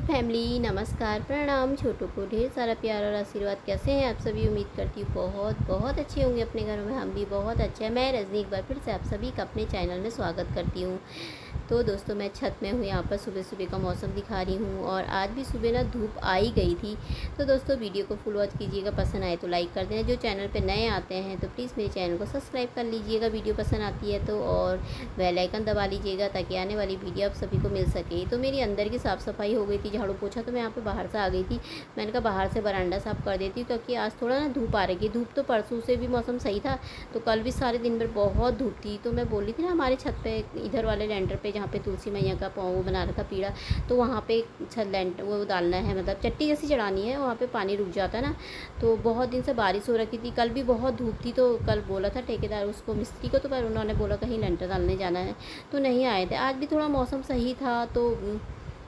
Family, नमस्कार, प्रणाम। छोटों को ढेर सारा प्यार और आशीर्वाद। कैसे हैं आप सभी? उम्मीद करती हूँ बहुत बहुत अच्छे होंगे अपने घरों में। हम भी बहुत अच्छे हैं। मैं रजनी एक बार फिर से आप सभी का अपने चैनल में स्वागत करती हूँ। तो दोस्तों, मैं छत में हूँ, यहाँ पर सुबह सुबह का मौसम दिखा रही हूँ और आज भी सुबह ना धूप आ ही गई थी। तो दोस्तों, वीडियो को फुल वॉच कीजिएगा, पसंद आए तो लाइक कर देना। जो चैनल पे नए आते हैं तो प्लीज़ मेरे चैनल को सब्सक्राइब कर लीजिएगा वीडियो पसंद आती है तो, और बेल आइकन दबा लीजिएगा ताकि आने वाली वीडियो आप सभी को मिल सके। तो मेरी अंदर की साफ़ सफाई हो गई थी, झाड़ू पोछा, तो मैं यहाँ पे बाहर से आ गई थी। मैंने कहा बाहर से बरामदा साफ़ कर देती हूँ क्योंकि आज थोड़ा ना धूप आ रही है। धूप तो परसों से भी मौसम सही था, तो कल भी सारे दिन भर बहुत धूप थी। तो मैं बोल रही थी ना, हमारे छत पे इधर वाले लेंटर पे जहाँ पे तुलसी मैया का वो बना रखा पीड़ा, तो वहाँ पे छत लेंटर वो डालना है, मतलब चट्टी जैसी चढ़ानी है, वहाँ पे पानी रुक जाता है ना। तो बहुत दिन से बारिश हो रखी थी, कल भी बहुत धूप थी, तो कल बोला था ठेकेदार उसको, मिस्त्री को, तो पर उन्होंने बोला कहीं लेंटर डालने जाना है तो नहीं आए थे। आज भी थोड़ा मौसम सही था तो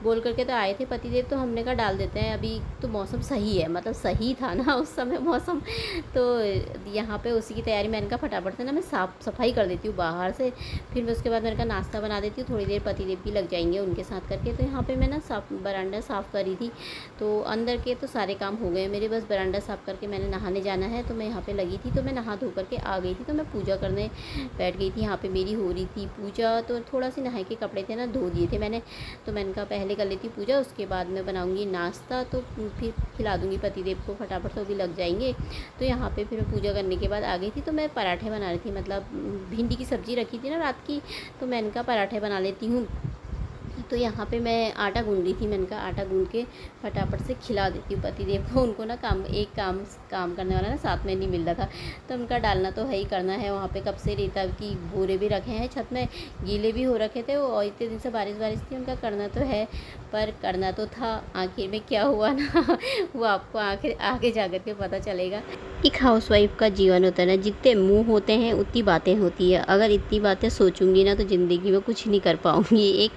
बोल करके तो आए थे पतिदेव, तो हमने कहा डाल देते हैं। अभी तो मौसम सही है, मतलब सही था ना उस समय मौसम। तो यहाँ पे उसी की तैयारी, मैंने कहा फटाफट से ना मैं साफ़ सफाई कर देती हूँ बाहर से, फिर मैं उसके बाद मैंने कहा नाश्ता बना देती हूँ, थोड़ी देर पतिदेव भी लग जाएंगे उनके साथ करके। तो यहाँ पर मैं ना बरामदा साफ़ करी थी, तो अंदर के तो सारे काम हो गए मेरे, बस बरामदा साफ़ करके मैंने नहाने जाना है। तो मैं यहाँ पर लगी थी, तो मैं नहा धो करके आ गई थी, तो मैं पूजा करने बैठ गई थी। यहाँ पर मेरी हो रही थी पूजा, तो थोड़ा सी नहाए के कपड़े थे ना, धो दिए थे मैंने। तो मैंने कहा पहले कर लेती पूजा, उसके बाद मैं बनाऊंगी नाश्ता, तो फिर खिला दूंगी पतिदेव को, फटाफट से वो भी लग जाएंगे। तो यहाँ पे फिर मैं पूजा करने के बाद आ गई थी। तो मैं पराठे बना रही थी, मतलब भिंडी की सब्ज़ी रखी थी ना रात की, तो मैंने कहा पराठे बना लेती हूँ। तो यहाँ पे मैं आटा गूँध रही थी, मैंने कहा आटा गूँध के फटाफट से खिला देती हूँ पतिदेव को। उनको ना काम करने वाला ना साथ में नहीं मिल रहा था, तो उनका डालना तो है ही करना है। वहाँ पे कब से रेता की बोरे भी रखे हैं छत में, गीले भी हो रखे थे वो, और इतने दिन से बारिश थी, उनका करना तो है, पर करना तो था। आखिर में क्या हुआ ना वो आपको आगे जा कर के पता चलेगा। एक हाउसवाइफ का जीवन होता है ना, जितने मुँह होते हैं उतनी बातें होती है। अगर इतनी बातें सोचूंगी ना तो ज़िंदगी में कुछ नहीं कर पाऊँगी।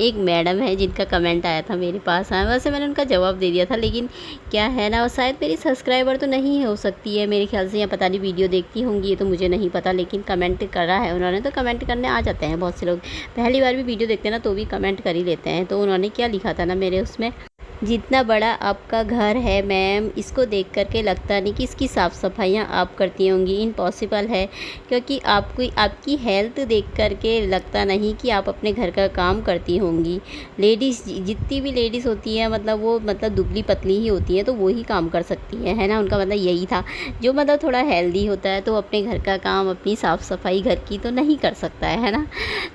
एक मैडम है जिनका कमेंट आया था मेरे पास, हाँ वैसे मैंने उनका जवाब दे दिया था, लेकिन क्या है ना, वो शायद मेरी सब्सक्राइबर तो नहीं हो सकती है मेरे ख्याल से, या पता नहीं वीडियो देखती होंगी, ये तो मुझे नहीं पता, लेकिन कमेंट करा है उन्होंने। तो कमेंट करने आ जाते हैं बहुत से लोग, पहली बार भी वीडियो देखते हैं ना तो भी कमेंट कर ही लेते हैं। तो उन्होंने क्या लिखा था ना मेरे उसमें, जितना बड़ा आपका घर है मैम, इसको देख करके लगता नहीं कि इसकी साफ़ सफाइयाँ आप करती होंगी। इम्पॉसिबल है, क्योंकि आपकी हेल्थ देख करके लगता नहीं कि आप अपने घर का काम करती होंगी। लेडीज़, जितनी भी लेडीज़ होती हैं, मतलब वो मतलब दुबली पतली ही होती हैं, तो वो ही काम कर सकती है ना। उनका मतलब यही था, जो मतलब थोड़ा हेल्दी होता है तो अपने घर का काम, अपनी साफ़ सफाई घर की तो नहीं कर सकता है ना।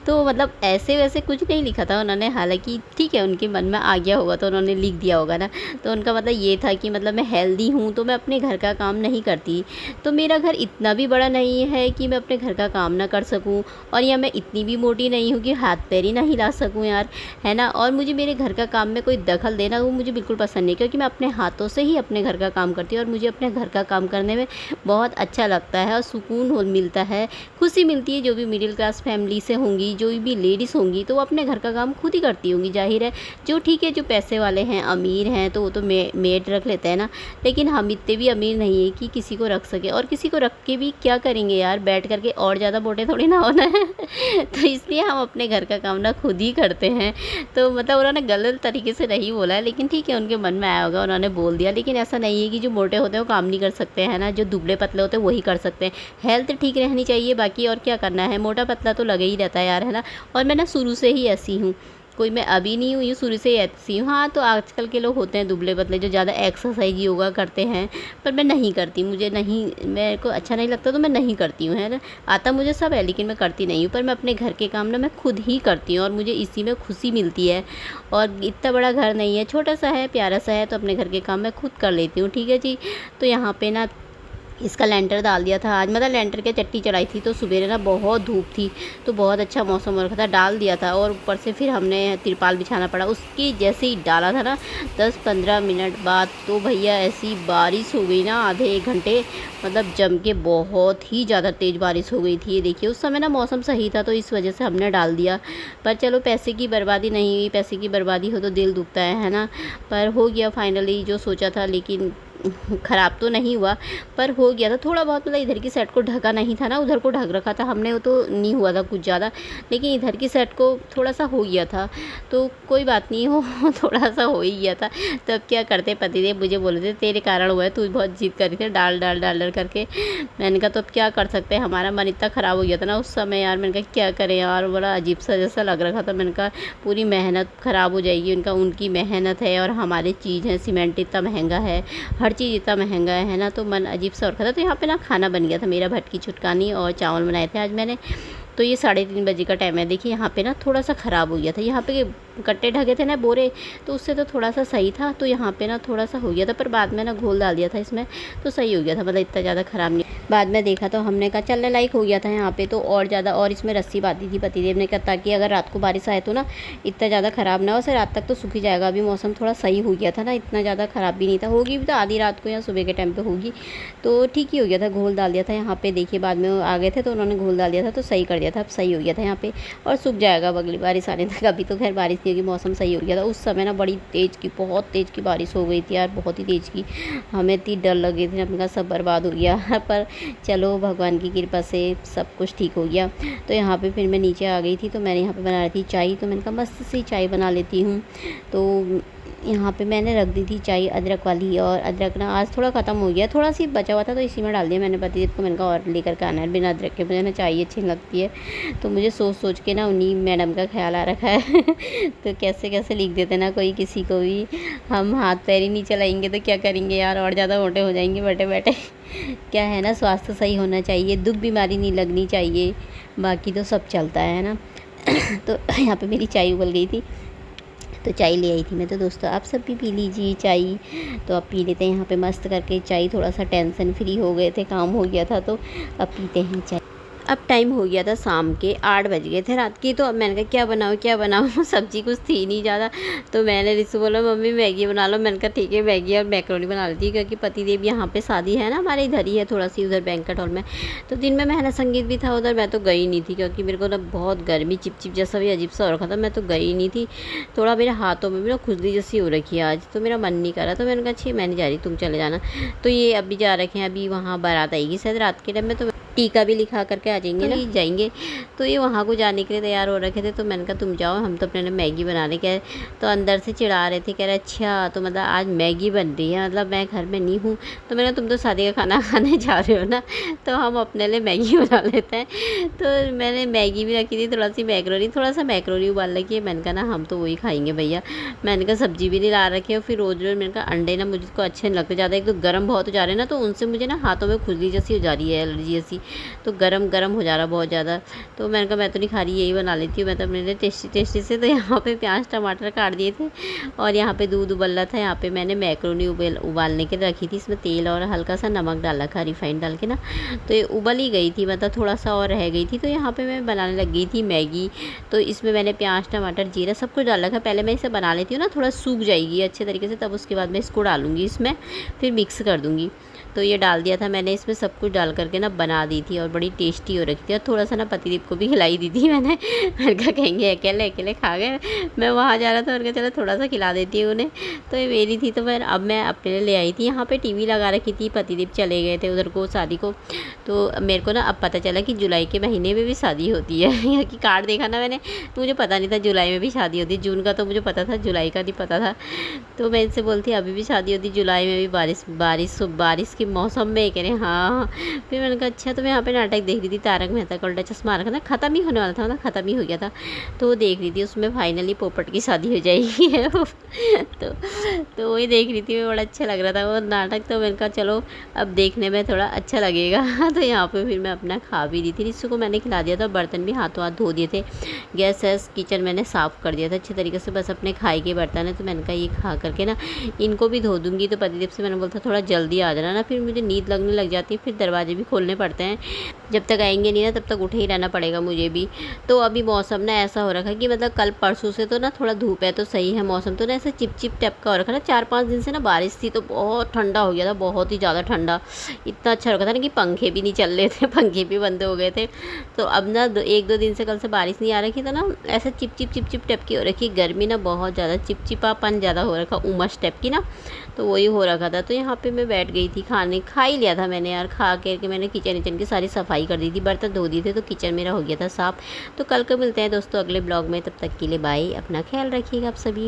तो मतलब ऐसे वैसे कुछ नहीं लिखा था उन्होंने, हालांकि ठीक है उनके मन में आ गया होगा तो उन्होंने लिख दिया होगा ना। तो उनका मतलब ये था कि मतलब मैं हेल्दी हूँ तो मैं अपने घर का काम नहीं करती। तो मेरा घर इतना भी बड़ा नहीं है कि मैं अपने घर का काम ना कर सकूँ, और या मैं इतनी भी मोटी नहीं हूँ कि हाथ पैर ही ना हिला सकूँ यार, है ना। और मुझे मेरे घर का काम में कोई दखल देना वो मुझे बिल्कुल पसंद नहीं, क्योंकि मैं अपने हाथों से ही अपने घर का काम करती हूँ, और मुझे अपने घर का काम करने में बहुत अच्छा लगता है और सुकून मिलता है, खुशी मिलती है। जो भी मिडिल क्लास फैमिली से होंगी, जो भी लेडीज़ होंगी, तो वो अपने घर का काम खुद ही करती होंगी, जाहिर है। जो ठीक है, जो पैसे वाले हैं, अमीर हैं, तो वो तो मेड रख लेते हैं ना, लेकिन हम इतने भी अमीर नहीं है कि किसी को रख सके, और किसी को रख के भी क्या करेंगे यार, बैठ करके और ज़्यादा मोटे थोड़ी ना होना है तो इसलिए हम अपने घर का काम ना खुद ही करते हैं। तो मतलब उन्होंने गलत तरीके से नहीं बोला है, लेकिन ठीक है उनके मन में आया होगा, उन्होंने बोल दिया। लेकिन ऐसा नहीं है कि जो मोटे होते हैं वो काम नहीं कर सकते हैं ना, जो दुबले पतले होते हैं वही कर सकते हैं। हेल्थ ठीक रहनी चाहिए, बाकी और क्या करना है, मोटा पतला तो लगे ही रहता है यार, है ना। और मैं ना शुरू से ही ऐसी हूँ, कोई मैं अभी नहीं हुई हूँ, शुरू से ही ऐसी हूँ। हाँ, तो आजकल के लोग होते हैं दुबले पतले जो ज़्यादा एक्सरसाइज योगा करते हैं, पर मैं नहीं करती, मुझे नहीं, मेरे को अच्छा नहीं लगता, तो मैं नहीं करती हूँ, है ना। आता मुझे सब है लेकिन मैं करती नहीं हूँ, पर मैं अपने घर के काम ना मैं खुद ही करती हूँ, और मुझे इसी में खुशी मिलती है। और इतना बड़ा घर नहीं है, छोटा सा है, प्यारा सा है, तो अपने घर के काम मैं खुद कर लेती हूँ, ठीक है जी। तो यहाँ पे ना इसका लेंटर डाल दिया था आज, मतलब लेंटर के चट्टी चढ़ाई थी, तो सुबह ना बहुत धूप थी, तो बहुत अच्छा मौसम हो रखा था, डाल दिया था। और ऊपर से फिर हमने तिरपाल बिछाना पड़ा। उसकी जैसे ही डाला था ना 10-15 मिनट बाद, तो भैया ऐसी बारिश हो गई ना, आधे 1 घंटे मतलब जम के बहुत ही ज़्यादा तेज़ बारिश हो गई थी। ये देखिए, उस समय ना मौसम सही था, तो इस वजह से हमने डाल दिया। पर चलो, पैसे की बर्बादी नहीं हुई, पैसे की बर्बादी हो तो दिल दुखता है ना। पर हो गया फाइनली जो सोचा था, लेकिन ख़राब तो नहीं हुआ, पर हो गया था थोड़ा बहुत, मतलब इधर की साइड को ढका नहीं था ना, उधर को ढक रखा था हमने, वो तो नहीं हुआ था कुछ ज़्यादा, लेकिन इधर की साइड को थोड़ा सा हो गया था। तो कोई बात नहीं, हो थोड़ा सा हो ही गया था। तो अब क्या करते, पतिदेव मुझे बोले थे तेरे कारण हुआ है, तू बहुत जिद कर रही थी डाल डाल डाल डाल करके। मैंने कहा तो अब क्या कर सकते हैं, हमारा मन इतना ख़राब हो गया था ना उस समय यार। मैंने कहा क्या करें यार, बड़ा अजीब सा जैसा लग रहा था। मैंने कहा पूरी मेहनत ख़राब हो जाएगी, उनकी मेहनत है और हमारी चीज़ है, सीमेंट इतना महंगा है, हर चीज़ इतना महंगा है ना, तो मन अजीब सा और था। तो यहाँ पे ना खाना बन गया था मेरा, भटकी चुटकानी और चावल बनाए थे आज मैंने। तो ये 3:30 बजे का टाइम है। देखिए यहाँ पे ना थोड़ा सा ख़राब हो गया था, यहाँ पे कट्टे ढके थे ना बोरे, तो उससे तो थोड़ा सा सही था। तो यहाँ पे ना थोड़ा सा हो गया था, पर बाद में ना घोल डाल दिया था इसमें, तो सही हो गया था, मतलब इतना ज़्यादा ख़राब नहीं। बाद में देखा तो हमने कहा चलने लायक हो गया था यहाँ पे तो, और ज़्यादा, और इसमें रस्सी बांधी थी पतिदेव ने कहा, ताकि अगर रात को बारिश आए तो ना इतना ज़्यादा ख़राब ना हो। सर रात तक तो सूख ही जाएगा, अभी मौसम थोड़ा सही हो गया था ना, इतना ज़्यादा ख़राब भी नहीं था। होगी भी तो आधी रात को या सुबह के टाइम पे होगी, तो ठीक ही हो गया था। घोल डाल दिया था यहाँ पे, देखिए बाद में आ गए थे तो उन्होंने घोल डाल दिया था, तो सही कर दिया था, अब सही हो गया था यहाँ पे, और सूख जाएगा अब अगली बारिश आने तक। अभी तो खैर बारिश नहीं होगी, मौसम सही हो गया था। उस समय ना बड़ी तेज़ की, बहुत तेज़ की बारिश हो गई थी यार, बहुत ही तेज़ की। हमें इतनी डर लग गई थी, अपने का सब बर्बाद हो गया पर चलो भगवान की कृपा से सब कुछ ठीक हो गया। तो यहाँ पे फिर मैं नीचे आ गई थी, तो मैंने यहाँ पे बना रही थी चाय, तो मैंने कहा मस्त सी चाय बना लेती हूँ। तो यहाँ पे मैंने रख दी थी चाय अदरक वाली, और अदरक ना आज थोड़ा ख़त्म हो गया, थोड़ा सी बचा हुआ था तो इसी में डाल दिया मैंने पतिदेव को। मैंने कहा और लेकर के आना है, बिना अदरक के मुझे ना चाय अच्छी लगती है। तो मुझे सोच सोच के ना उन्हीं मैडम का ख्याल आ रखा है तो कैसे कैसे लिख देते ना कोई किसी को भी, हम हाथ पैर ही नहीं चलाएंगे तो क्या करेंगे यार, और ज़्यादा मोटे हो जाएंगे बैठे बैठे क्या है ना, स्वास्थ्य सही होना चाहिए, दुख बीमारी नहीं लगनी चाहिए, बाकी तो सब चलता है ना तो यहाँ पे मेरी चाय उबल गई थी, तो चाय ले आई थी मैं। तो दोस्तों आप सब भी पी लीजिए चाय। तो अब पी लेते हैं यहाँ पे मस्त करके चाय, थोड़ा सा टेंशन फ्री हो गए थे, काम हो गया था, तो अब पीते हैं चाय। अब टाइम हो गया था शाम के 8 बज गए थे रात की। तो अब मैंने कहा क्या बनाऊँ सब्जी कुछ थी नहीं ज़्यादा, तो मैंने रिसु बोला मम्मी मैगी बना लो। मैंने कहा ठीक है मैगी और मैक्रोनी बना लेती, क्योंकि पतिदेव यहाँ पे शादी है ना हमारे इधर ही है, थोड़ा सी उधर बैंक्वेट हॉल में। तो दिन में महना संगीत भी था उधर, मैं तो गई नहीं थी, क्योंकि मेरे को ना बहुत गर्मी चिपचिप जैसा भी अजीब सा हो रखा था, मैं तो गई नहीं थी। थोड़ा मेरे हाथों में भी ना खुजली जैसी हो रखी है आज, तो मेरा मन नहीं कर रहा। तो मैंने कहा अच्छी मैं नहीं जा रही, तुम चले जाना। तो ये अभी जा रखे हैं, अभी वहाँ बारात आएगी शायद रात के टाइम में, तो टीका भी लिखा करके आ जाएंगे ना, जाएंगे। तो ये वहाँ को जाने के लिए तैयार हो रखे थे, तो मैंने कहा तुम जाओ, हम तो अपने मैगी बनाने के। तो अंदर से चिढ़ा रहे थे, कह रहे अच्छा तो मतलब आज मैगी बन रही है, मतलब मैं घर में नहीं हूँ। तो मैंने तुम तो शादी का खाना खाने जा रहे हो ना, तो हम अपने लिए मैगी बना लेते हैं। तो मैंने मैगी भी रखी थी, थोड़ा सा मैक्रोनी उबाल रखी है। मैंने कहा ना हम तो वही खाएंगे भैया। मैंने कहा सब्जी भी नहीं ला रखी है, फिर रोज़ रोज़ मैंने कहा अंडे ना मुझको अच्छे नहीं लगते ज़्यादा, एक तो गर्म बहुत हो जा रहे हैं ना, तो उनसे मुझे ना हाथों में खुजली जैसी हो जा रही है, एलर्जी जैसी, तो गरम हो जा रहा बहुत ज़्यादा। तो मैंने कहा मैं तो नहीं खा रही, यही बना लेती हूँ मैं तो अपने लिए टेस्टी से। तो यहाँ पे प्याज टमाटर काट दिए थे, और यहाँ पे दूध उबल रहा था। यहाँ पे मैंने मैक्रोनी उबालने के रखी थी, इसमें तेल और हल्का सा नमक डाल रखा, रिफाइंड डाल के ना, तो ये उबल ही गई थी, मतलब थोड़ा सा और रह गई थी। तो यहाँ पे मैं बनाने लग गई थी मैगी। तो इसमें मैंने प्याज टमाटर जीरा सब कुछ डाल रखा। पहले मैं इसे बना लेती हूँ ना, थोड़ा सूख जाएगी अच्छे तरीके से, तब उसके बाद मैं इसको डालूँगी इसमें, फिर मिक्स कर दूँगी। तो ये डाल दिया था मैंने, इसमें सब कुछ डाल करके ना बना दी थी, और बड़ी टेस्टी हो रखी थी। और थोड़ा सा ना पतिदेव को भी खिलाई दी थी मैंने कहा कहेंगे अकेले अकेले खा गए, मैं वहाँ जा रहा था, उनका चलो थोड़ा सा खिला देती हूँ उन्हें। तो ये मेरी थी, तो मैं अब मैं अपने लिए ले आई थी। यहाँ पे टीवी लगा रखी थी, पतिदेव चले गए थे उधर को शादी को। तो मेरे को ना अब पता चला कि जुलाई के महीने में भी शादी होती है क्योंकि कार्ड देखा ना मैंने, तो मुझे पता नहीं था जुलाई में भी शादी होती है। जून का तो मुझे पता था, जुलाई का नहीं पता था। तो मैं इनसे बोलती अभी भी शादी होती, जुलाई में भी बारिश के मौसम में। कह रहे हाँ। फिर मैंने कहा अच्छा। तो मैं यहाँ पे नाटक देख रही थी, तारक मेहता का उल्टा चश्मा रखा था, ख़त्म ही होने वाला था, मतलब ख़त्म ही हो गया था। तो वो देख रही थी, उसमें फाइनली पोपट की शादी हो जाएगी तो वही देख रही थी मैं, बड़ा अच्छा लग रहा था वो नाटक। तो मैंने कहा चलो अब देखने में थोड़ा अच्छा लगेगा तो यहाँ पे फिर मैं अपना खा भी दी थी। रिसु को मैंने खिला दिया था, बर्तन भी हाथों हाथ धो दिए थे, गैस किचन मैंने साफ़ कर दिया था अच्छे तरीके से, बस अपने खाए के बर्तन है। तो मैंने कहा ये खा करके ना इनको भी धो दूँगी। तो पतिदेव से मैंने बोला था थोड़ा जल्दी आ जाना ना, फिर फिर मुझे नींद लगने लग जाती है, फिर दरवाजे भी खोलने पड़ते हैं। जब तक आएंगे नहीं ना तब तक उठे ही रहना पड़ेगा मुझे भी। तो अभी मौसम ना ऐसा हो रखा है कि मतलब कल परसों से तो ना थोड़ा धूप है तो सही है मौसम, तो ना ऐसा चिपचिप टाइप का हो रखा है ना। 4-5 दिन से ना बारिश थी तो बहुत ठंडा हो गया था, बहुत ही ज़्यादा ठंडा। इतना अच्छा लगा था ना कि पंखे भी नहीं चल रहे थे, पंखे भी बंद हो गए थे। तो अब ना 1-2 दिन से, कल से बारिश नहीं आ रही तो ना ऐसा चिपचिप टाइप की हो रखी। गर्मी ना बहुत ज़्यादा, चिपचिपापन ज़्यादा हो रखा, उमस टाइप की ना, तो वही हो रखा था। तो यहाँ पे मैं बैठ गई थी खाने, खा ही लिया था मैंने यार। खा के मैंने किचन विचन की सारी सफाई कर दी थी, बर्तन धो दिए थे, तो किचन मेरा हो गया था साफ़। तो कल को मिलते हैं दोस्तों अगले ब्लॉग में, तब तक के लिए बाय। अपना ख्याल रखिएगा आप सभी।